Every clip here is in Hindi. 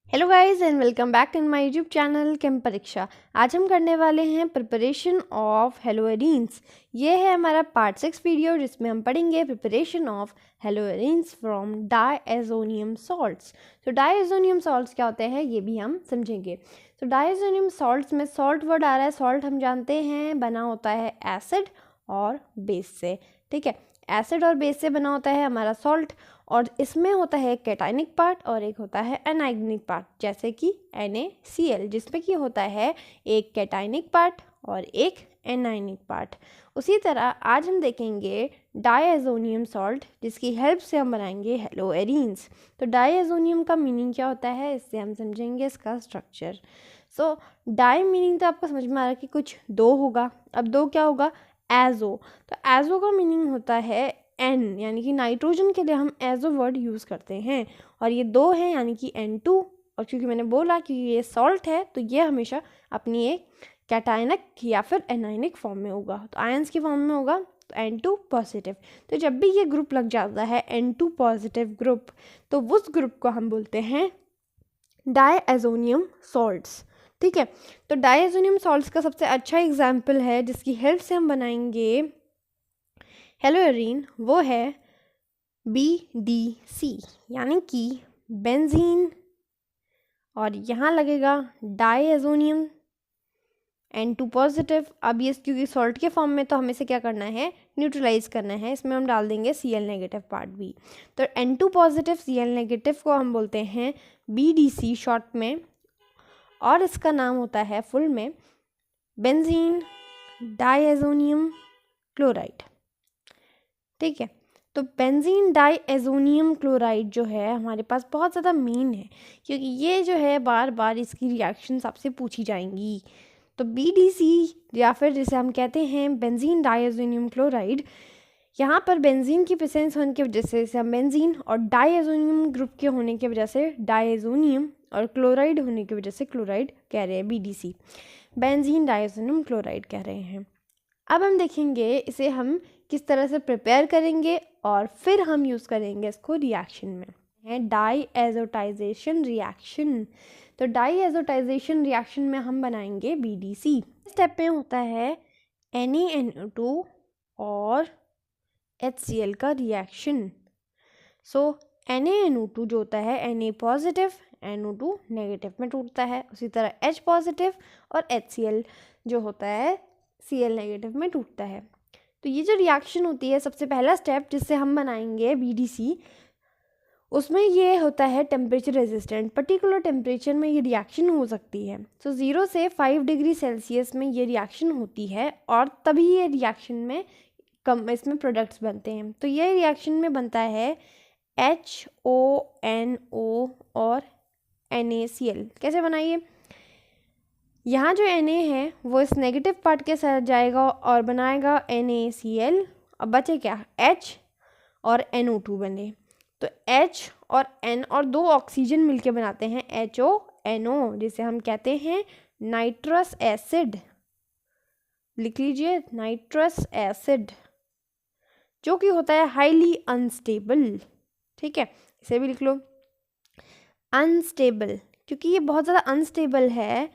Hello guys and welcome back in my YouTube channel chem Pariksha. आज हम करने वाले हैं प्रिपरेशन ऑफ हेलोएरीन्स। ये है हमारा पार्ट 6 वीडियो जिसमें हम पढ़ेंगे preparation of haloarenes from diazonium salts. तो डायएजोनियम सॉल्ट्स क्या होते हैं ये भी हम समझेंगे। तो डायएजोनियम सॉल्ट्स में सॉल्ट वर्ड आ रहा है। सॉल्ट हम जानते हैं बना होता है एसिड और बेस से। ठीक है, एसिड और बेस से बना होता है हमारा सॉल्ट, और इसमें होता है एक कैटाइनिक पार्ट और एक होता है एनाइनिक पार्ट, जैसे कि NaCl, जिसमें कि होता है एक कैटाइनिक पार्ट और एक एनाइनिक पार्ट। उसी तरह आज हम देखेंगे डायएजोनियम सॉल्ट, जिसकी हेल्प से हम बनाएंगे हेलोएरीन्स। तो डायएजोनियम का मीनिंग क्या होता है इससे हम समझेंगे इसका स्ट्रक्चर। सो डाई मीनिंग तो आपको समझ में आ रहा है कि कुछ दो होगा। अब दो क्या होगा? एजो। तो एजो का मीनिंग होता है N, यानी कि नाइट्रोजन के लिए हम एजो वर्ड यूज़ करते हैं, और ये दो हैं यानी कि N2। और क्योंकि मैंने बोला कि ये सॉल्ट है तो ये हमेशा अपनी एक कैटाइनिक या फिर एनाइनिक फॉर्म में होगा, तो आयंस की फॉर्म में होगा, तो N2 पॉजिटिव। तो जब भी ये ग्रुप लग जाता है N2 पॉजिटिव ग्रुप, तो उस ग्रुप को हम बोलते हैं डायएजोनियम सॉल्ट्स। ठीक है, तो डायएजोनियम सॉल्ट्स का सबसे अच्छा एग्जाम्पल है जिसकी हेल्प से हम बनाएंगे हेलोएरीन, वो है BDC, यानी कि बेंजीन, और यहाँ लगेगा डायएजोनियम N2 पॉजिटिव। अब ये क्योंकि सॉल्ट के फॉर्म में तो हमें से क्या करना है, न्यूट्रलाइज करना है। इसमें हम डाल देंगे Cl नेगेटिव पार्ट भी। तो N2 पॉजिटिव Cl नेगेटिव को हम बोलते हैं BDC शॉर्ट में, और इसका नाम होता है फुल में बेंजीन डायएजोनियम क्लोराइड। ठीक है, तो बेंजीन डायएजोनियम क्लोराइड जो है हमारे पास बहुत ज़्यादा मेन है, क्योंकि ये जो है बार बार इसकी रिएक्शंस आपसे पूछी जाएंगी। तो BDC या फिर जिसे हम कहते हैं बेंजीन डायएजोनियम क्लोराइड, यहाँ पर बेंजीन की प्रेजेंस होने की वजह से इसे हम बेंजीन, और डायएजोनियम ग्रुप के होने की वजह से डायएजोनियम, और क्लोराइड होने की वजह से क्लोराइड कह रहे हैं। BDC बेंजीन डायएजोनियम क्लोराइड कह रहे हैं। अब हम देखेंगे इसे हम किस तरह से प्रिपेयर करेंगे, और फिर हम यूज़ करेंगे इसको रिएक्शन में, है डाईएजोटाइजेशन रिएक्शन। तो डाईएजोटाइजेशन रिएक्शन में हम बनाएंगे BDC। स्टेप में होता है NaNO2 और HCl का रिएक्शन। सो NaNO2 जो होता है Na पॉजिटिव NO2 नेगेटिव में टूटता है, उसी तरह H पॉजिटिव और HCl जो होता है Cl नेगेटिव में टूटता है। तो ये जो रिएक्शन होती है, सबसे पहला स्टेप जिससे हम बनाएंगे BDC, उसमें ये होता है टेम्परेचर रेजिस्टेंट। पर्टिकुलर टेम्परेचर में ये रिएक्शन हो सकती है। तो 0 से 5 डिग्री सेल्सियस में ये रिएक्शन होती है, और तभी ये रिएक्शन में इसमें प्रोडक्ट्स बनते हैं। तो ये रिएक्शन में बनता है HONO और NaCl। कैसे बनाइए? यहाँ जो Na है वो इस नेगेटिव पार्ट के साथ जाएगा और बनाएगा NaCl, और बचे क्या? H और NO2 बने। तो H और N और दो ऑक्सीजन मिलके बनाते हैं HONO, जिसे हम कहते हैं नाइट्रस एसिड। लिख लीजिए, नाइट्रस एसिड, जो कि होता है हाईली अनस्टेबल। ठीक है, इसे भी लिख लो अनस्टेबल, क्योंकि ये बहुत ज़्यादा अनस्टेबल है,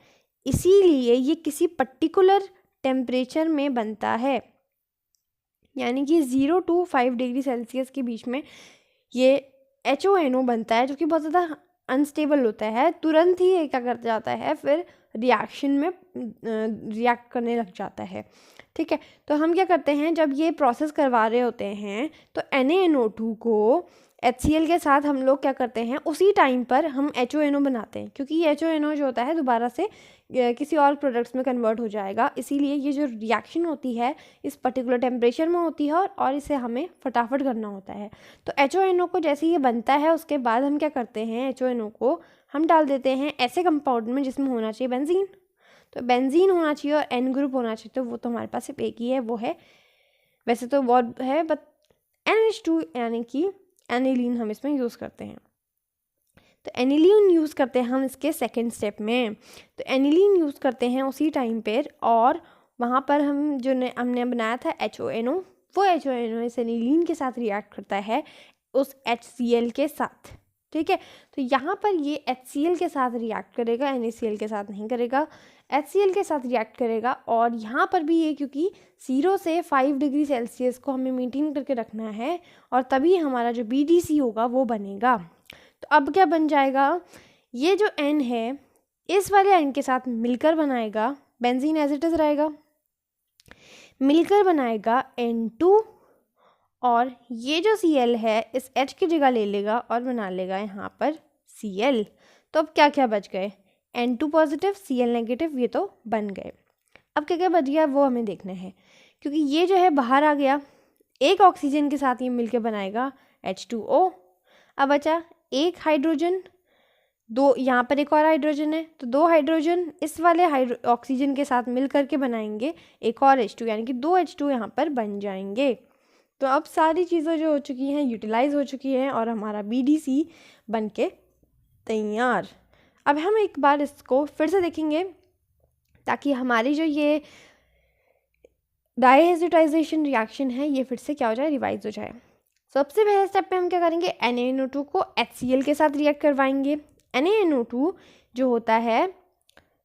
इसीलिए ये किसी पर्टिकुलर टेम्परेचर में बनता है, यानी कि 0 to 5 डिग्री सेल्सियस के बीच में ये HONO बनता है, जो कि बहुत ज़्यादा अनस्टेबल होता है। तुरंत ही ये क्या कर जाता है, फिर रिएक्शन में रिएक्ट करने लग जाता है। ठीक है, तो हम क्या करते हैं, जब ये प्रोसेस करवा रहे होते हैं तो NaNO2 को HCl के साथ हम लोग क्या करते हैं, उसी टाइम पर हम HONO बनाते हैं, क्योंकि ये HONO जो होता है दोबारा से किसी और प्रोडक्ट्स में कन्वर्ट हो जाएगा। इसीलिए ये जो रिएक्शन होती है इस पर्टिकुलर टेम्परेचर में होती है, और इसे हमें फटाफट करना होता है। तो HONO को जैसे ये बनता है उसके बाद हम क्या करते हैं, HONO को हम डाल देते हैं ऐसे कंपाउंड में जिसमें होना चाहिए बेंजीन। तो बेंजीन होना चाहिए और N ग्रुप होना चाहिए, तो वो तो हमारे पास सिर्फ एक ही है, वो है, वैसे तो बहुत है, बट NH2 यानी कि एनिलीन हम इसमें यूज़ करते हैं। तो एनिलीन यूज़ करते हैं हम इसके सेकेंड स्टेप में। तो एनिलीन यूज़ करते हैं उसी टाइम पर, और वहाँ पर हम जो हमने बनाया था HONO, वो HONO इस एनिलीन के साथ रिएक्ट करता है उस HCl के साथ। ठीक है। तो यहाँ पर ये HCl के साथ रिएक्ट करेगा, NaCl के साथ नहीं करेगा, HCl के साथ रिएक्ट करेगा। और यहाँ पर भी ये क्योंकि 0 से 5 डिग्री सेल्सियस को हमें मेंटेन करके रखना है और तभी हमारा जो BDC होगा वो बनेगा। तो अब क्या बन जाएगा, ये जो N है इस वाले N के साथ मिलकर बनाएगा, बेंजीन एज इट इज़ रहेगा, मिलकर बनाएगा N2 और ये जो Cl है इस H की जगह ले लेगा और बना लेगा यहाँ पर Cl। तो अब क्या क्या बच गए, N2 पॉजिटिव Cl नेगेटिव, ये तो बन गए। अब क्या क्या बच गया वो हमें देखना है, क्योंकि ये जो है बाहर आ गया, एक ऑक्सीजन के साथ ये मिलकर बनाएगा H2O। अब बचा एक हाइड्रोजन, दो यहाँ पर एक और हाइड्रोजन है, तो दो हाइड्रोजन इस वाले ऑक्सीजन के साथ मिल करके बनाएंगे एक और H2, यानी कि 2 H2 यहाँ पर बन जाएंगे। तो अब सारी चीज़ें जो हो चुकी हैं यूटिलाइज हो चुकी हैं और हमारा BDC बन के तैयार। अब हम एक बार इसको फिर से देखेंगे ताकि हमारी जो ये डायहेड्राइजेशन रिएक्शन है ये फिर से क्या हो जाए, रिवाइज हो जाए। सबसे पहले स्टेप पे हम क्या करेंगे, NaNO2 को HCl के साथ रिएक्ट करवाएंगे। NaNO2 जो होता है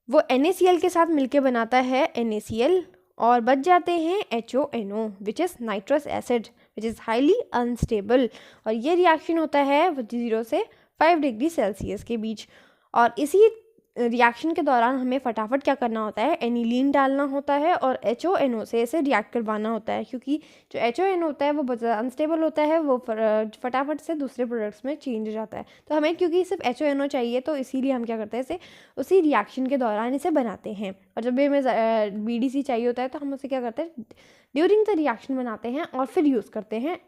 वो NaCl के साथ मिलके बनाता है NaCl और बच जाते हैं HONO which is nitrous acid which is highly unstable. और ये रिएक्शन होता है 0 से 5 डिग्री सेल्सियस के बीच। और इसी रिएक्शन के दौरान हमें फटाफट क्या करना होता है, एनिलीन डालना होता है और HONO से इसे रिएक्ट करवाना होता है, क्योंकि जो HONO होता है वो बहुत ज़्यादा अनस्टेबल होता है, वो फटाफट से दूसरे प्रोडक्ट्स में चेंज हो जाता है। तो हमें क्योंकि सिर्फ HONO चाहिए तो इसीलिए हम क्या करते हैं, इसे उसी रिएक्शन के दौरान इसे बनाते हैं। और जब भी हमें BDC चाहिए होता है तो हम उसे क्या करते हैं, ड्यूरिंग द रिएक्शन बनाते हैं और फिर यूज़ करते हैं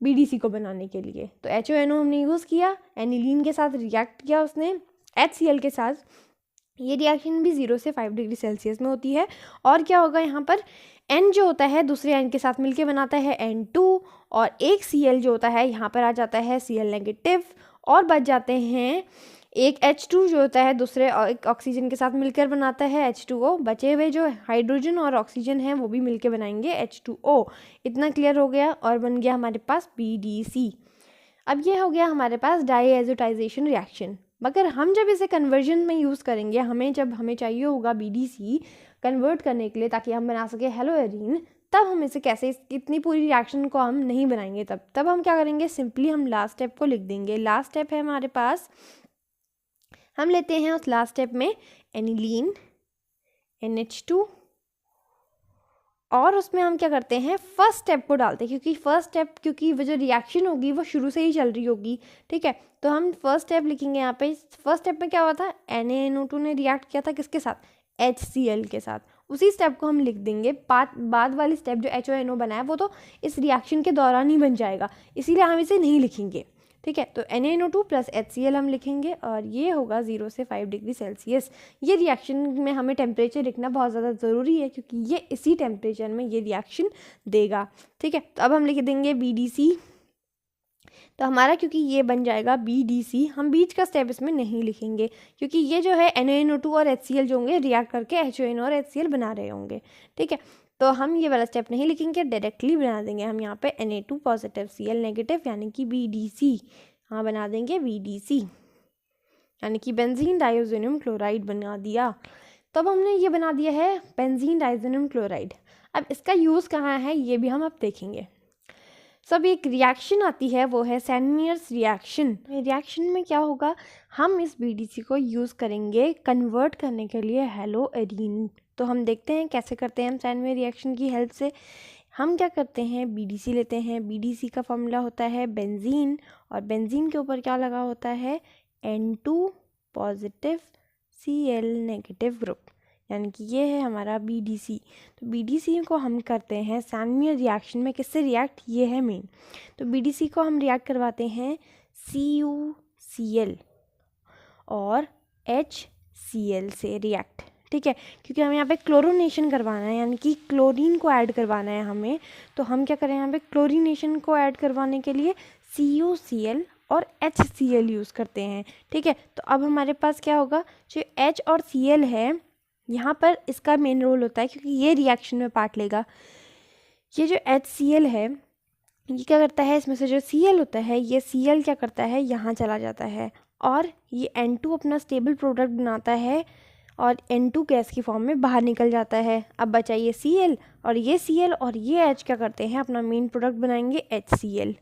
BDC को बनाने के लिए। तो HONO हमने यूज़ किया, एनिलीन के साथ रिएक्ट किया उसने HCl के साथ, ये रिएक्शन भी 0 से 5 डिग्री सेल्सियस में होती है। और क्या होगा, यहाँ पर N जो होता है दूसरे N के साथ मिलके बनाता है N2 और एक Cl जो होता है यहाँ पर आ जाता है Cl नेगेटिव और बच जाते हैं एक H2 जो होता है दूसरे एक ऑक्सीजन के साथ मिलकर बनाता है H2O। बचे हुए जो हाइड्रोजन और ऑक्सीजन हैं वो भी मिलके बनाएंगे H2O। इतना क्लियर हो गया और बन गया हमारे पास BDC। अब ये हो गया हमारे पास डायएज़ोटाइजेशन रिएक्शन। मगर हम जब इसे कन्वर्जन में यूज़ करेंगे, जब हमें चाहिए होगा BDC कन्वर्ट करने के लिए ताकि हम बना सके हेलोएरीन, तब हम इसे कैसे, इतनी पूरी रिएक्शन को हम नहीं बनाएंगे। तब हम क्या करेंगे, सिंपली हम लास्ट स्टेप को लिख देंगे। लास्ट स्टेप है हमारे पास, हम लेते हैं उस लास्ट स्टेप में एनिलीन NH2 और उसमें हम क्या करते हैं, फर्स्ट स्टेप को डालते हैं, क्योंकि वो जो रिएक्शन होगी वो शुरू से ही चल रही होगी। ठीक है, तो हम फर्स्ट स्टेप लिखेंगे यहाँ पे। फर्स्ट स्टेप में क्या हुआ था, NaNO2 ने रिएक्ट किया था किसके साथ, HCl के साथ। उसी स्टेप को हम लिख देंगे। बाद वाली स्टेप जो HONO बनाया वो तो इस रिएक्शन के दौरान ही बन जाएगा, इसीलिए हम इसे नहीं लिखेंगे। ठीक है, तो NaNO2 प्लस HCl हम लिखेंगे और ये होगा 0 से 5 डिग्री सेल्सियस। ये रिएक्शन में हमें टेम्परेचर लिखना बहुत ज़्यादा ज़रूरी है क्योंकि ये इसी टेम्परेचर में ये रिएक्शन देगा। ठीक है, तो अब हम लिख देंगे BDC। तो हमारा क्योंकि ये बन जाएगा BDC, हम बीच का स्टेप इसमें नहीं लिखेंगे क्योंकि ये जो है NaNO2 और HCl जो होंगे रिएक्ट करके HONO और HCl बना रहे होंगे। ठीक है, तो हम ये वाला स्टेप नहीं लिखेंगे, डायरेक्टली बना देंगे हम यहाँ पे Na2 पॉजिटिव Cl नेगेटिव यानी कि BDC। हाँ, बना देंगे BDC यानी कि बेंजीन डाइओजोनियम क्लोराइड बना दिया। तब हमने ये बना दिया है बेंजीन डाइओजोनियम क्लोराइड। अब इसका यूज़ कहाँ है ये भी हम अब देखेंगे। सब एक रिएक्शन आती है, वो है सैनमियर्स रिएक्शन। रिएक्शन में क्या होगा, हम इस BDC को यूज़ करेंगे कन्वर्ट करने के लिए हेलोएरीन। तो हम देखते हैं कैसे करते हैं हम सैनमियर रिएक्शन की हेल्प से। हम क्या करते हैं, BDC लेते हैं। BDC का फॉर्मूला होता है बेंजीन और बेंजीन के ऊपर क्या लगा होता है, N2 positive Cl negative group, यानी कि ये है हमारा BDC। तो BDC को हम करते हैं सैनमियर रिएक्शन में, किससे रिएक्ट, ये है मेन। तो BDC को हम रिएक्ट करवाते हैं CuCl और HCl से रिएक्ट। ठीक है, क्योंकि हमें यहाँ पे क्लोरोनेशन करवाना है यानी कि क्लोरीन को ऐड करवाना है हमें। तो हम क्या करें, यहाँ पे क्लोरीनेशन को ऐड करवाने के लिए CuCl और HCl यूज़ करते हैं। ठीक है, तो अब हमारे पास क्या होगा, जो H और Cl है यहाँ पर इसका मेन रोल होता है क्योंकि ये रिएक्शन में पार्ट लेगा। ये जो HCl है ये क्या करता है, इसमें से जो Cl होता है ये Cl क्या करता है, यहाँ चला जाता है और ये N2 अपना स्टेबल प्रोडक्ट बनाता है और N2 गैस की फॉर्म में बाहर निकल जाता है। अब बचा ये Cl और ये Cl और ये H क्या करते हैं, अपना मेन प्रोडक्ट बनाएंगे HCl,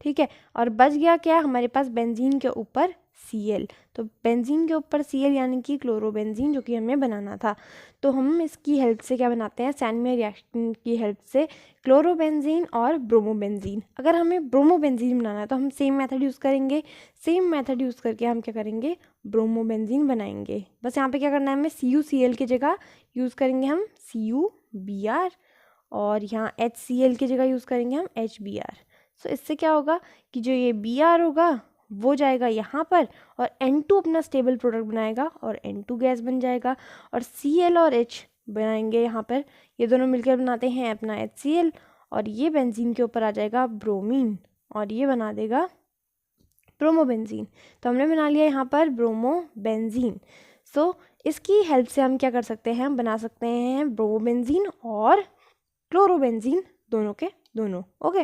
ठीक है। और बच गया क्या हमारे पास, बेंजीन के ऊपर Cl। तो बेंजीन के ऊपर Cl यानी कि क्लोरोबेंजीन, जो कि हमें बनाना था। तो हम इसकी हेल्प से क्या बनाते हैं, सैंडमेयर रिएक्शन की हेल्प से क्लोरोबेंजीन और ब्रोमोबेंजीन। अगर हमें ब्रोमोबेंजीन बनाना है तो हम सेम मेथड यूज़ करेंगे, सेम मेथड यूज़ करके हम क्या करेंगे, ब्रोमोबेंजीन बनाएंगे। बस यहाँ पे क्या करना है, हमें CuCl की जगह यूज़ करेंगे हम CuBr और यहाँ HCl की जगह यूज़ करेंगे हम HBr। सो इससे क्या होगा कि जो ये Br होगा वो जाएगा यहाँ पर और N2 अपना स्टेबल प्रोडक्ट बनाएगा और N2 गैस बन जाएगा और Cl और H बनाएंगे यहाँ पर, ये दोनों मिलकर बनाते हैं अपना HCl और ये बेंजीन के ऊपर आ जाएगा ब्रोमीन और ये बना देगा ब्रोमोबेंजीन। तो हमने बना लिया यहाँ पर ब्रोमोबेंजीन। सो इसकी हेल्प से हम क्या कर सकते हैं, हम बना सकते हैं ब्रोमोबेंजीन और क्लोरोबेंजीन दोनों के दोनों। ओके,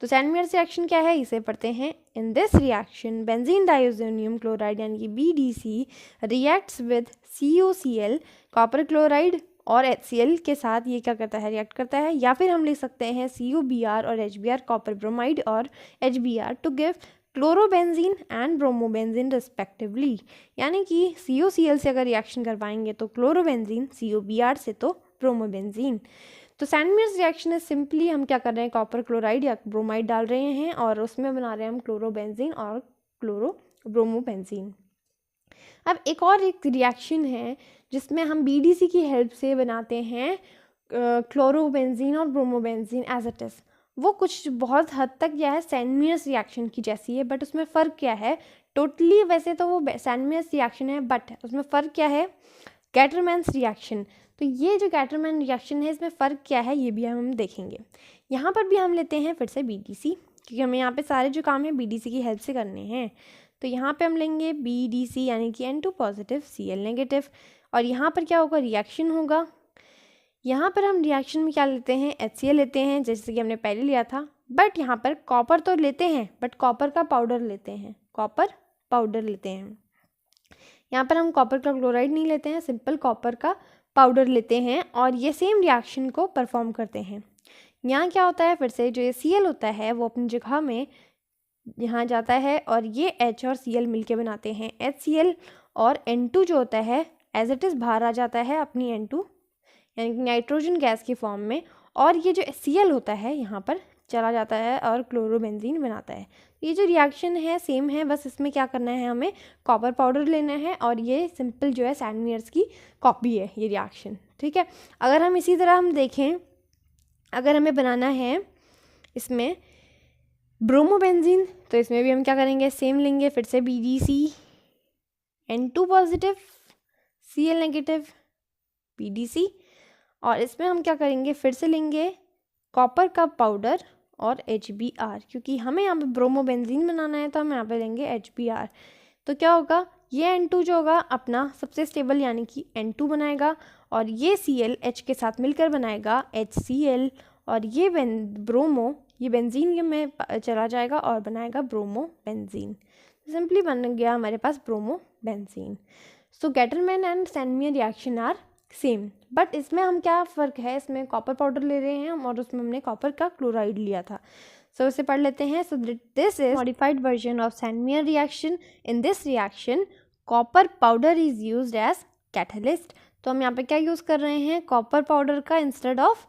तो सैंडमेयर्स रिएक्शन क्या है, इसे पढ़ते हैं। In this reaction benzene diazonium chloride यानी कि BDC reacts with CuCl copper chloride और HCl के साथ ये क्या करता है, रिएक्ट करता है। या फिर हम लिख सकते हैं CuBr और HBr कॉपर ब्रोमाइड और HBr to give chlorobenzene and bromobenzene respectively. यानी कि CuCl से अगर रिएक्शन करवाएंगे तो क्लोरोबेंजीन, CuBr से तो ब्रोमोबेंजीन। तो सैंडमेयर्स रिएक्शन है सिंपली हम क्या कर रहे हैं, कॉपर क्लोराइड या ब्रोमाइड डाल रहे हैं और उसमें बना रहे हैं हम क्लोरोबेंजीन और ब्रोमोबेंजीन। अब एक और एक रिएक्शन है जिसमें हम BDC की हेल्प से बनाते हैं क्लोरोबेंजीन और ब्रोमोबेंजीन एज इट इज़। वो कुछ बहुत हद तक यह है सैंडमेयर्स रिएक्शन की जैसी है, बट उसमें फ़र्क क्या है, टोटली वैसे तो वो सैंडमेयर्स रिएक्शन है, बट उसमें फ़र्क क्या है, गैटरमैन्स रिएक्शन। तो ये जो गैटरमैन रिएक्शन है इसमें फ़र्क क्या है ये भी हम देखेंगे। यहाँ पर भी हम लेते हैं फिर से BDC, क्योंकि हमें यहाँ पे सारे जो काम है BDC की हेल्प से करने हैं। तो यहाँ पे हम लेंगे BDC यानी कि N2 पॉजिटिव Cl नेगेटिव और यहाँ पर क्या होगा, रिएक्शन होगा। यहाँ पर हम रिएक्शन में क्या लेते हैं, HCl लेते हैं जैसे कि हमने पहले लिया था, बट यहाँ पर कॉपर तो लेते हैं बट कॉपर का पाउडर लेते हैं, कॉपर पाउडर लेते हैं। यहाँ पर हम कॉपर का क्लोराइड नहीं लेते हैं, सिंपल कॉपर का पाउडर लेते हैं और ये सेम रिएक्शन को परफॉर्म करते हैं। यहाँ क्या होता है, फिर से जो ये Cl होता है वो अपनी जगह में यहाँ जाता है और ये H और Cl मिलके बनाते हैं HCl और N2 जो होता है एज इट इज़ बाहर आ जाता है अपनी N2 यानी कि नाइट्रोजन गैस की फॉर्म में, और ये जो Cl होता है यहाँ पर चला जाता है और क्लोरोबेंजीन बनाता है। ये जो रिएक्शन है सेम है, बस इसमें क्या करना है, हमें कॉपर पाउडर लेना है और ये सिंपल जो है सैंडमेयर्स की कॉपी है ये रिएक्शन, ठीक है। अगर हम इसी तरह हम देखें, अगर हमें बनाना है इसमें ब्रोमोबेंजीन तो इसमें भी हम क्या करेंगे, सेम लेंगे फिर से BDC N2 positive Cl negative BDC और इसमें हम क्या करेंगे, फिर से लेंगे कॉपर का पाउडर और HBr, क्योंकि हमें यहाँ पे ब्रोमोबेंजीन बनाना है तो हम यहाँ पे लेंगे HBr। तो क्या होगा, ये N2 जो होगा अपना सबसे स्टेबल यानी कि N2 बनाएगा और ये Cl H के साथ मिलकर बनाएगा HCl और ये ब्रोमो ये बेंजीन में चला जाएगा और बनाएगा ब्रोमोबेंजीन। सिंपली बन गया हमारे पास bromobenzene. So Gattermann and Sandmeyer reaction are same, but इसमें हम क्या फ़र्क है, इसमें कॉपर पाउडर ले रहे हैं हम और उसमें हमने कॉपर का क्लोराइड लिया था। सो इसे पढ़ लेते हैं। So this is modified version of Sandmeyer reaction. In this reaction copper powder is used as catalyst. तो हम यहाँ पे क्या यूज़ कर रहे हैं, कॉपर पाउडर का इंस्टेड ऑफ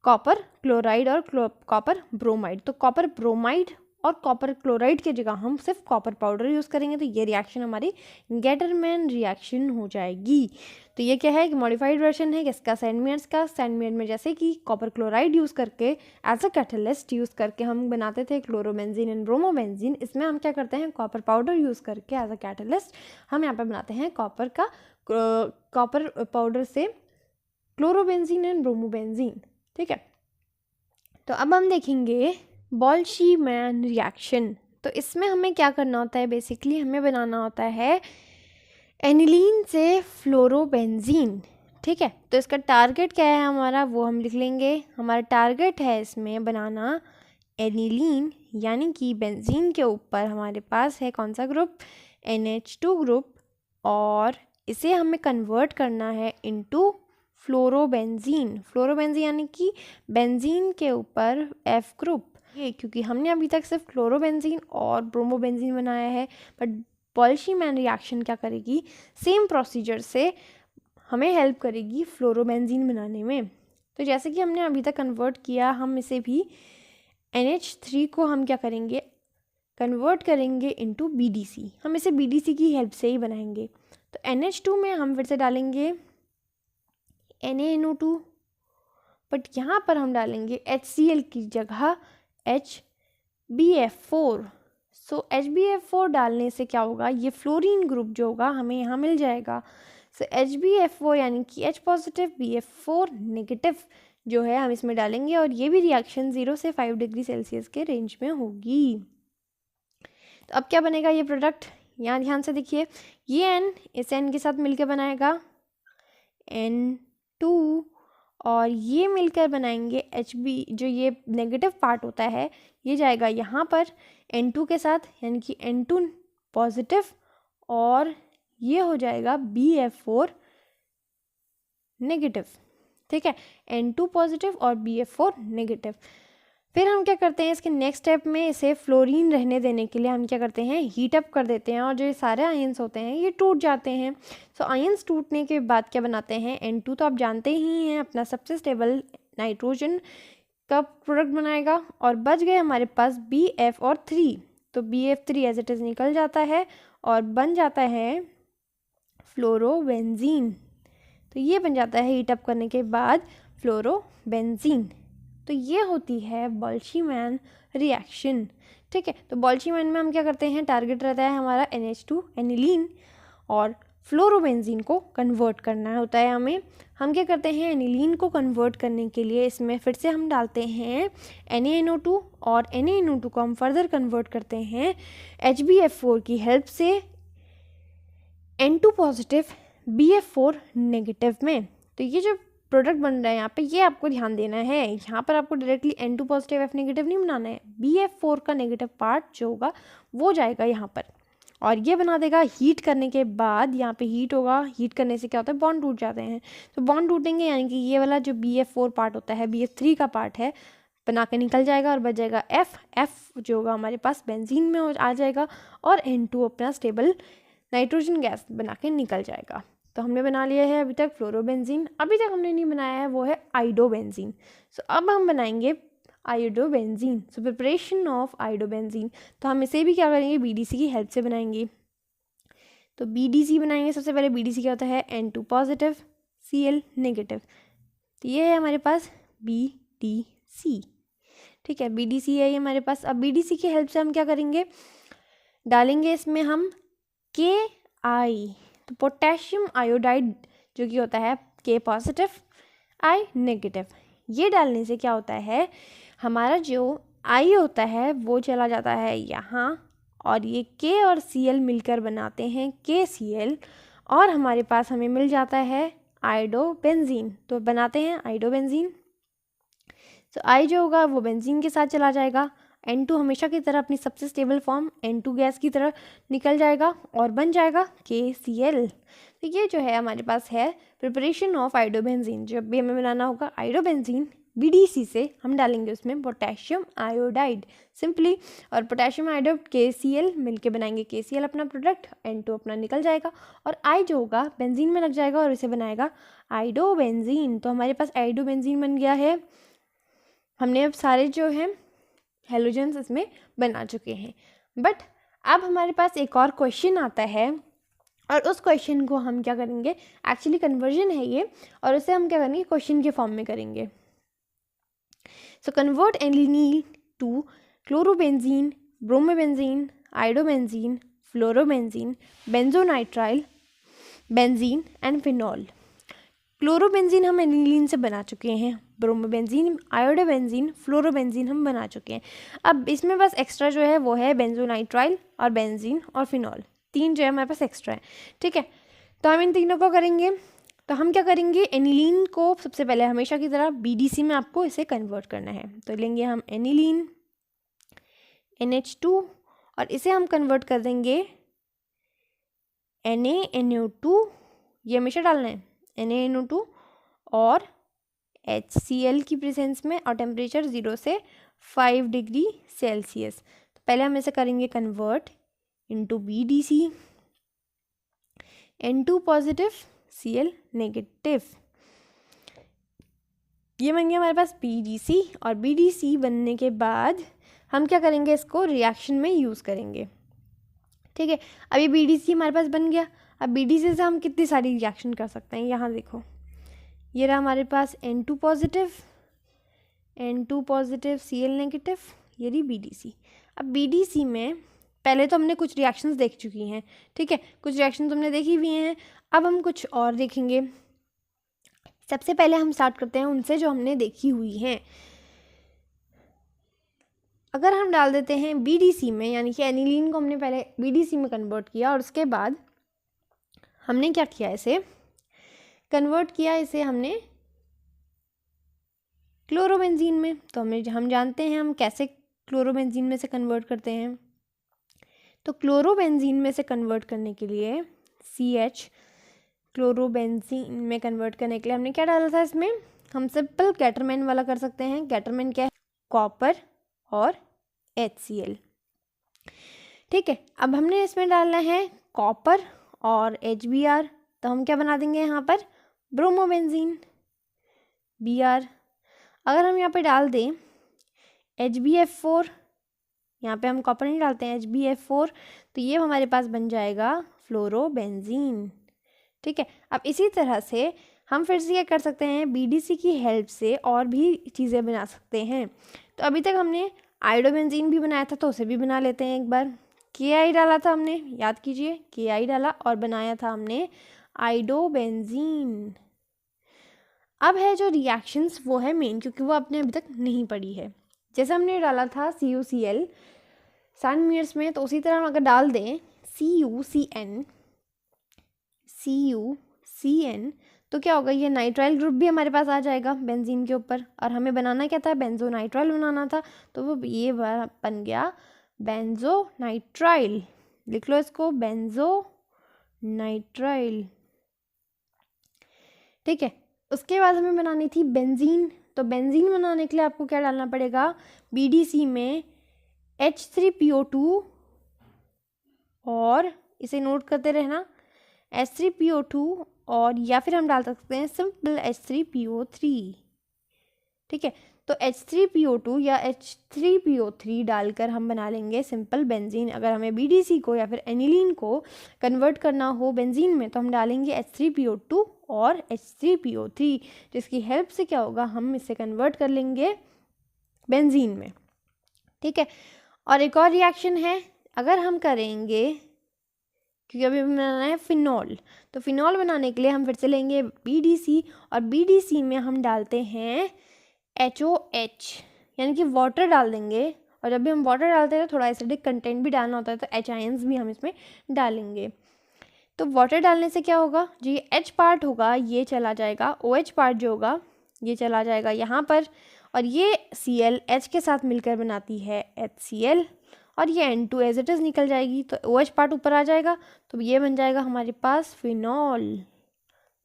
कॉपर क्लोराइड और कॉपर ब्रोमाइड। तो कॉपर ब्रोमाइड और कॉपर क्लोराइड की जगह हम सिर्फ कॉपर पाउडर यूज़ करेंगे, तो ये रिएक्शन हमारी गैटरमैन रिएक्शन हो जाएगी। तो ये क्या है कि मॉडिफाइड वर्जन है किसका, सैंडमेयर्स का। सैंडमेयर में जैसे कि कॉपर क्लोराइड यूज़ करके एज अ कैटलिस्ट यूज़ करके हम बनाते थे क्लोरोबेंजीन एंड ब्रोमोबेंजीन, इसमें हम क्या करते हैं, कॉपर पाउडर यूज़ करके एज अ कैटलिस्ट हम यहाँ पर बनाते हैं कॉपर पाउडर से क्लोरोबेंजीन एंड ब्रोमोबेंजीन, ठीक है। तो अब हम देखेंगे बोल्ट्जमैन रिएक्शन। तो इसमें हमें क्या करना होता है, बेसिकली हमें बनाना होता है एनिलीन से फ्लोरोबेंजीन। ठीक है, तो इसका टारगेट क्या है हमारा वो हम लिख लेंगे। हमारा टारगेट है इसमें बनाना एनिलीन, यानी कि बेंजीन के ऊपर हमारे पास है कौन सा ग्रुप, NH2 ग्रुप, और इसे हमें कन्वर्ट करना है इनटू फ्लोरोबेंजीन। फ्लोरोबेंजीन यानी कि बेंजीन के ऊपर F ग्रुप। ये क्योंकि हमने अभी तक सिर्फ क्लोरोबेंजीन और ब्रोमोबेंजीन बनाया है, बट बोल्शीमैन रिएक्शन क्या करेगी, सेम प्रोसीजर से हमें हेल्प करेगी फ्लोरोबेंजीन बनाने में। तो जैसे कि हमने अभी तक कन्वर्ट किया, हम इसे भी NH3 को हम क्या करेंगे, कन्वर्ट करेंगे इनटू BDC। हम इसे BDC की हेल्प से ही बनाएंगे। तो NH2 में हम फिर से डालेंगे NaNO2, बट यहाँ पर हम डालेंगे HCl की जगह HbF4। सो HbF4 डालने से क्या होगा, ये फ्लोरीन ग्रुप जो होगा हमें यहाँ मिल जाएगा। सो HbF4 यानी कि H पॉजिटिव BF4 नेगेटिव जो है हम इसमें डालेंगे, और ये भी रिएक्शन 0 से 5 डिग्री सेल्सियस के रेंज में होगी। तो अब क्या बनेगा ये प्रोडक्ट, यहाँ ध्यान से देखिए, ये N इस N के साथ मिलकर बनाएगा N2, और ये मिलकर बनाएंगे Hb, जो ये नेगेटिव पार्ट होता है ये जाएगा यहाँ पर N2 के साथ, यानी कि N2 पॉजिटिव, और ये हो जाएगा BF4 नेगेटिव। ठीक है, N2 पॉजिटिव और BF4 नेगेटिव। फिर हम क्या करते हैं, इसके नेक्स्ट स्टेप में इसे फ्लोरीन रहने देने के लिए हम क्या करते हैं, हीट अप कर देते हैं, और जो सारे आयंस होते हैं ये टूट जाते हैं। सो आयंस टूटने के बाद क्या बनाते हैं, N2 तो आप जानते ही हैं अपना सबसे स्टेबल नाइट्रोजन का प्रोडक्ट बनाएगा, और बच गए हमारे पास BF और 3। तो BF3 एज इट इज़ निकल जाता है और बन जाता है फ्लोरोबेंजीन। तो ये बन जाता है हीट अप करने के बाद फ्लोरोबेंजीन। तो ये होती है बोल्शीमैन रिएक्शन। ठीक है, तो बोल्शीमैन में हम क्या करते हैं, टारगेट रहता है हमारा NH2 एनिलीन, और फ्लोरोबेंजीन को कन्वर्ट करना होता है हमें। हम क्या करते हैं, एनिलीन को कन्वर्ट करने के लिए इसमें फिर से हम डालते हैं NaNO2, और NaNO2 को हम फर्दर कन्वर्ट करते हैं HbF4 की हेल्प से N2 पॉजिटिव BF4 नेगेटिव में। तो ये जो प्रोडक्ट बन रहा है यहाँ पे, ये आपको ध्यान देना है, यहाँ पर आपको directly N2 positive F negative नहीं बनाना है, BF4 का नेगेटिव पार्ट जो होगा वो जाएगा यहाँ पर, और ये बना देगा हीट करने के बाद। यहाँ पे हीट होगा, हीट करने से क्या होता है, बॉन्ड टूट जाते हैं। तो बॉन्ड टूटेंगे यानी कि ये वाला जो BF4 पार्ट होता है, BF3 का पार्ट है, बना के निकल जाएगा, और बच जाएगा F जो होगा हमारे पास बेंजीन में आ जाएगा, और N2 अपना स्टेबल नाइट्रोजन गैस बना के निकल जाएगा। तो हमने बना लिया है अभी तक फ्लोरोबेंजीन। अभी तक हमने नहीं बनाया है वो है आइडोबेंजीन। सो अब हम बनाएंगे iodobenzene. So preparation of iodobenzene, तो हम इसे भी क्या करेंगे, BDC की हेल्प से बनाएंगे। तो BDC बनाएंगे, सबसे पहले BDC क्या होता है, N2 पॉजिटिव Cl नेगेटिव। तो ये है हमारे पास BDC। ठीक है, BDC है ये हमारे पास। अब BDC की हेल्प से हम क्या करेंगे, डालेंगे इसमें हम KI, तो पोटेशियम आयोडाइड जो कि होता है K पॉजिटिव I नेगेटिव। ये डालने से क्या होता है, हमारा जो I होता है वो चला जाता है यहाँ, और ये K और Cl मिलकर बनाते हैं KCl, और हमारे पास हमें मिल जाता है आइडोबेंजीन। तो बनाते हैं आइडोबेंजीन। तो I जो होगा वो बेंजीन के साथ चला जाएगा, N2 हमेशा की तरह अपनी सबसे स्टेबल फॉर्म N2 गैस की तरह निकल जाएगा, और बन जाएगा KCl। तो ये जो है हमारे पास है प्रिपरेशन ऑफ आइडोबेंजीन। जब भी हमें बनाना होगा आइडोबेंजीन, BDC से हम डालेंगे उसमें पोटेशियम आयोडाइड सिंपली, और पोटेशियम आयोडाइड KCl मिलके बनाएंगे KCl अपना प्रोडक्ट, N2 अपना निकल जाएगा, और I जो होगा बेंजीन में लग जाएगा और इसे बनाएगा आइडोबेंजीन। तो हमारे पास आइडोबेंजीन बन गया है। हमने अब सारे जो हैं हेलोजेंस इसमें बना चुके हैं। बट अब हमारे पास एक और क्वेश्चन आता है, और उस क्वेश्चन को हम क्या करेंगे, एक्चुअली कन्वर्जन है ये, और उसे हम क्या करेंगे, क्वेश्चन के फॉर्म में करेंगे। So convert aniline to chlorobenzene, bromobenzene, iodobenzene, fluorobenzene, benzonitrile benzene and phenol. Chlorobenzene हम एनिलीन से बना चुके हैं, ब्रोमोबेंजीन, आयोडोबेंजीन, फ्लोरोबेंजीन हम बना चुके हैं। अब इसमें बस एक्स्ट्रा जो है वो है बेंजोनाइट्राइल और बेंजीन और फिनॉल, तीन जो है हमारे पास एक्स्ट्रा है। ठीक है, तो हम इन तीनों को करेंगे। तो हम क्या करेंगे, एनिलीन को सबसे पहले हमेशा की तरह BDC में आपको इसे कन्वर्ट करना है। तो लेंगे हम एनिलीन NH2 और इसे हम कन्वर्ट कर देंगे NaNO2, ये हमेशा डालना है NaNO2 और HCl की प्रेजेंस में, और टेम्परेचर 0 से 5 डिग्री सेल्सियस। तो पहले हम इसे करेंगे convert into BDC, N2 positive Cl negative, ये बन गया हमारे पास BDC। और BDC बनने के बाद हम क्या करेंगे, इसको रिएक्शन में यूज़ करेंगे। ठीक है, अब ये BDC हमारे पास बन गया। अब BDC से हम कितनी सारी रिएक्शन कर सकते हैं, यहाँ देखो ये रहा हमारे पास N2 पॉजिटिव Cl नेगेटिव, ये रही BDC। अब BDC में पहले तो हमने कुछ रिएक्शंस देख चुकी हैं, ठीक है, कुछ रिएक्शन हमने देखी हुई हैं। अब हम कुछ और देखेंगे। सबसे पहले हम स्टार्ट करते हैं उनसे जो हमने देखी हुई हैं। अगर हम डाल देते हैं BDC में, यानी कि एनिलीन को हमने पहले BDC में कन्वर्ट किया और उसके बाद हमने क्या किया, इसे कन्वर्ट किया, इसे हमने क्लोरोबेंजीन में। तो हम जानते हैं हम कैसे क्लोरोबेंजीन में से कन्वर्ट करते हैं। तो क्लोरोबेंजीन में से कन्वर्ट करने के लिए CH, क्लोरोबेंजीन में कन्वर्ट करने के लिए हमने क्या डाला था, इसमें हम सिंपल कैटरमैन वाला कर सकते हैं। कैटरमैन क्या है, कॉपर और HCl। ठीक है, अब हमने इसमें डालना है कॉपर और HBr, तो हम क्या बना देंगे यहाँ पर, ब्रोमोबेंजीन Br। अगर हम यहाँ पे डाल दें HbF4, यहाँ पे हम कॉपर नहीं डालते हैं, HbF4, तो ये हमारे पास बन जाएगा फ्लोरोबेंजीन। ठीक है, अब इसी तरह से हम फिर से क्या कर सकते हैं, BDC की हेल्प से और भी चीज़ें बना सकते हैं। तो अभी तक हमने आयोडोबेंजीन भी बनाया था, तो उसे भी बना लेते हैं एक बार। Ki डाला था हमने, याद कीजिए, Ki डाला और बनाया था हमने आयोडोबेंजीन। अब है जो रिएक्शंस, वो है मेन, क्योंकि वो आपने अभी तक नहीं पढ़ी है। जैसे हमने डाला था CuCl सैंडमीयर्स में, तो उसी तरह हम अगर डाल दें CuCN, तो क्या होगा, ये नाइट्राइल ग्रुप भी हमारे पास आ जाएगा बेंजीन के ऊपर। और हमें बनाना क्या था, बेंजोनाइट्राइल बनाना था, तो वो ये बन गया बेंजोनाइट्राइल। लिख लो इसको, बेंजोनाइट्राइल। ठीक है, उसके बाद हमें बनानी थी बेंजीन। तो बेंजीन बनाने के लिए आपको क्या डालना पड़ेगा, BDC में H3PO2, और इसे नोट करते रहना, H3PO2, और या फिर हम डाल सकते हैं सिंपल H3PO3। ठीक है, तो H3PO2 या H3PO3 डालकर हम बना लेंगे सिंपल बेंजीन। अगर हमें BDC को या फिर एनिलीन को कन्वर्ट करना हो बेंजीन में, तो हम डालेंगे H3PO2 और H3PO3, जिसकी हेल्प से क्या होगा, हम इसे कन्वर्ट कर लेंगे बेंजीन में। ठीक है, और एक और रिएक्शन है, अगर हम करेंगे, क्योंकि अभी बनाना है फिनॉल, तो फिनॉल बनाने के लिए हम फिर से लेंगे BDC, और BDC में हम डालते हैं HOH, यानी कि वाटर डाल देंगे। और जब भी हम वाटर डालते हैं तो थोड़ा एसिडिक कंटेंट भी डालना होता है, तो H आयंस भी हम इसमें डालेंगे। तो वाटर डालने से क्या होगा, जो ये H पार्ट होगा ये चला जाएगा, OH पार्ट जो होगा ये चला जाएगा यहाँ पर, और ये Cl H के साथ मिलकर बनाती है HCl, और ये N2 एज इट इज़ निकल जाएगी, तो OH पार्ट ऊपर आ जाएगा, तो ये बन जाएगा हमारे पास फिनॉल।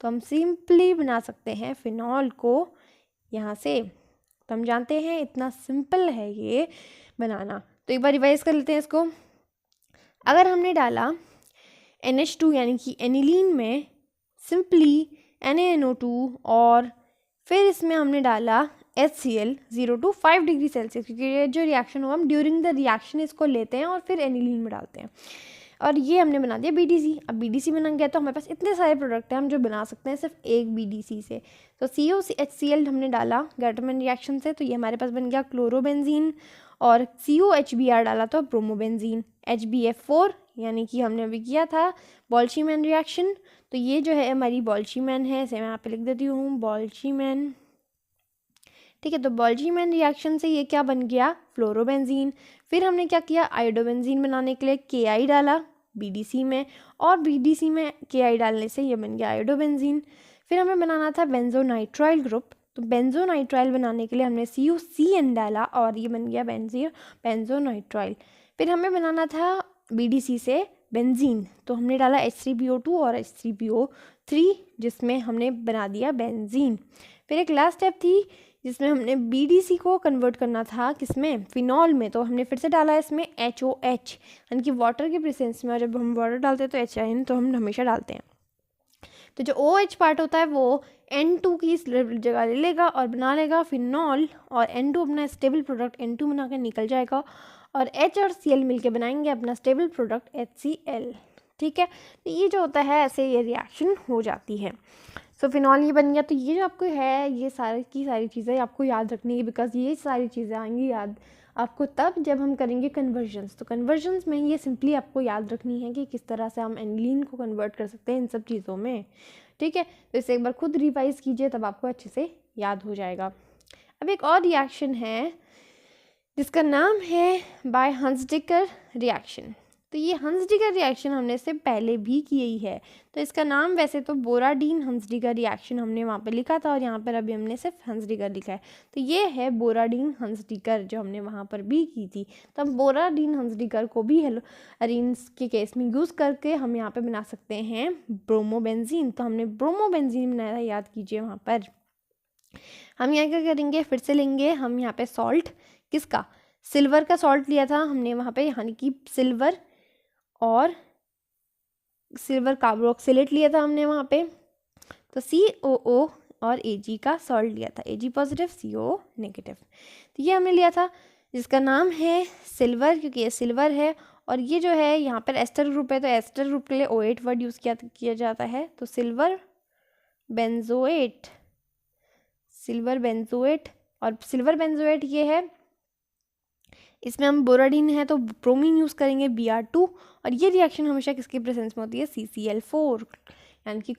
तो हम सिंपली बना सकते हैं फिनॉल को यहाँ से। तो हम जानते हैं इतना सिंपल है ये बनाना। तो एक बार रिवाइज कर लेते हैं इसको। अगर हमने डाला NH2 यानी कि एनिलीन में सिंपली NaNO2, और फिर इसमें हमने डाला HCl 0 to 5 डिग्री सेल्सियस, क्योंकि ये जो रिएक्शन हुआ हम ड्यूरिंग द रिएक्शन इसको लेते हैं और फिर एनिलीन में डालते हैं, और ये हमने बना दिया BDC। अब BDC बन गया तो हमारे पास इतने सारे प्रोडक्ट हैं हम जो बना सकते हैं सिर्फ एक BDC से। तो CuHCl हमने डाला गैटरमैन रिएक्शन से, तो ये हमारे पास बन गया क्लोरोबेंजीन, और CuHBr डाला तो ब्रोमोबेंजीन। HbF4 यानी कि हमने अभी किया था बोल्ट्जमैन रिएक्शन, तो ये जो है हमारी बोल्ट्जमैन है, इसे मैं यहाँ पे लिख देती हूँ बोल्ट्जमैन। ठीक है, तो बोल्ट्जमैन रिएक्शन से ये क्या बन गया, फ्लोरोबेंजीन। फिर हमने क्या किया, आयोडोबेंजीन बनाने के लिए Ki डाला BDC में, और BDC में Ki डालने से ये बन गया आयोडोबेंजीन। फिर हमें बनाना था बेंजोनाइट्राइल ग्रुप, तो बेंजोनाइट्राइल बनाने के लिए हमने CuCN डाला और ये बन गया बेंजोनाइट्राइल। फिर हमें बनाना था BDC से बेंजीन, तो हमने डाला H3PO2 और H3PO3 जिसमें हमने बना दिया बेंजीन। फिर एक लास्ट स्टेप थी जिसमें हमने BDC को कन्वर्ट करना था किसमें, फिनॉल में, तो हमने फिर से डाला इसमें HOH यानी कि वाटर के प्रेजेंस में, और जब हम वाटर डालते हैं तो HIN तो हम हमेशा डालते हैं। तो जो OH पार्ट होता है वो N2 की जगह ले लेगा और बना लेगा फिनॉल, और N2 अपना स्टेबल प्रोडक्ट N2 बना के निकल जाएगा, और H और Cl मिलके बनाएंगे अपना स्टेबल प्रोडक्ट HCl। ठीक है, तो ये जो होता है ऐसे ये रिएक्शन हो जाती है। सो फिनॉल ये बन गया। तो ये जो आपको है ये सारी की सारी चीज़ें आपको याद रखनी है, बिकॉज ये सारी चीज़ें आएंगी याद आपको तब जब हम करेंगे कन्वर्जन्स। तो कन्वर्जन्स में ये सिंपली आपको याद रखनी है कि किस तरह से हम एनिलीन को कन्वर्ट कर सकते हैं इन सब चीज़ों में। ठीक है, तो इसे एक बार खुद रिवाइज कीजिए तब आपको अच्छे से याद हो जाएगा। अब एक और रिएक्शन है जिसका नाम है बाय हंसडिकर रिएक्शन। तो ये हंसडिकर रिएक्शन हमने इससे पहले भी की ही है, तो इसका नाम वैसे तो बोराडीन हंसडिकर रिएक्शन हमने वहाँ पे लिखा था और यहाँ पर अभी हमने सिर्फ हंसडिकर लिखा है। तो ये है बोराडीन हंसडिकर जो हमने वहाँ पर भी की थी। तो हम बोराडीन हंसडिकर को भी हेलोअरीन्स के केस में यूज़ करके हम यहाँ पे बना सकते हैं ब्रोमोबेंजीन। तो हमने ब्रोमोबेंजीन बनाया, याद कीजिए वहाँ पर। हम यहाँ क्या करेंगे, फिर से लेंगे हम यहाँ पे सॉल्ट, किसका, सिल्वर का सॉल्ट लिया था हमने वहाँ पे, यानी कि सिल्वर और सिल्वर कार्बोक्सिलेट लिया था हमने वहाँ पे। तो COO और Ag का सॉल्ट लिया था, Ag पॉजिटिव CO नेगेटिव। तो ये हमने लिया था जिसका नाम है सिल्वर, क्योंकि ये सिल्वर है, और ये जो है यहाँ पर एस्टर ग्रुप है, तो एस्टर ग्रुप के लिए OH वर्ड यूज़ किया जाता है। तो सिल्वर बेंजोएट, और सिल्वर बेंजोएट ये है, इसमें हम बोराडीन है तो ब्रोमीन यूज़ करेंगे Br2, और ये रिएक्शन हमेशा किसके प्रेजेंस में होती है, CCl4 यानी कि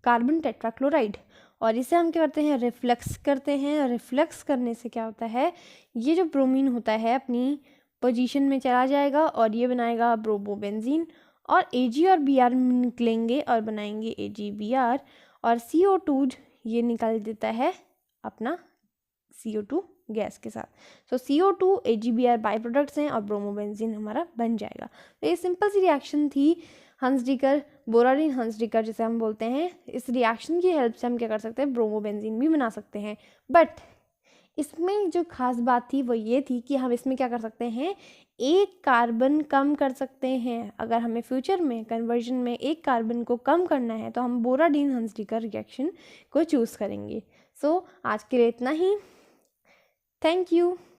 कार्बन टेट्राक्लोराइड। और इसे हम क्या करते हैं, रिफ्लेक्स करते हैं। रिफ्लेक्स करने से क्या होता है, ये जो ब्रोमीन होता है अपनी पोजीशन में चला जाएगा और ये बनाएगा ब्रोमोबेंजीन, और Ag और Br निकलेंगे और बनाएंगे AgBr, और CO2 ये निकाल देता है अपना CO2 गैस के साथ। तो CO2 AgBr बाई प्रोडक्ट्स हैं और ब्रोमोबेंजीन हमारा बन जाएगा। तो ये सिंपल सी रिएक्शन थी हंसडिकर, बोराडीन हंसडिकर जिसे हम बोलते हैं। इस रिएक्शन की हेल्प से हम क्या कर सकते हैं, ब्रोमोबेंजीन भी बना सकते हैं। बट इसमें जो खास बात थी वो ये थी कि हम इसमें क्या कर सकते हैं, एक कार्बन कम कर सकते हैं। अगर हमें फ्यूचर में कन्वर्जन में एक कार्बन को कम करना है तो हम बोराडीन हंसडिकर रिएक्शन को चूज़ करेंगे। सो आज के लिए इतना ही। Thank you.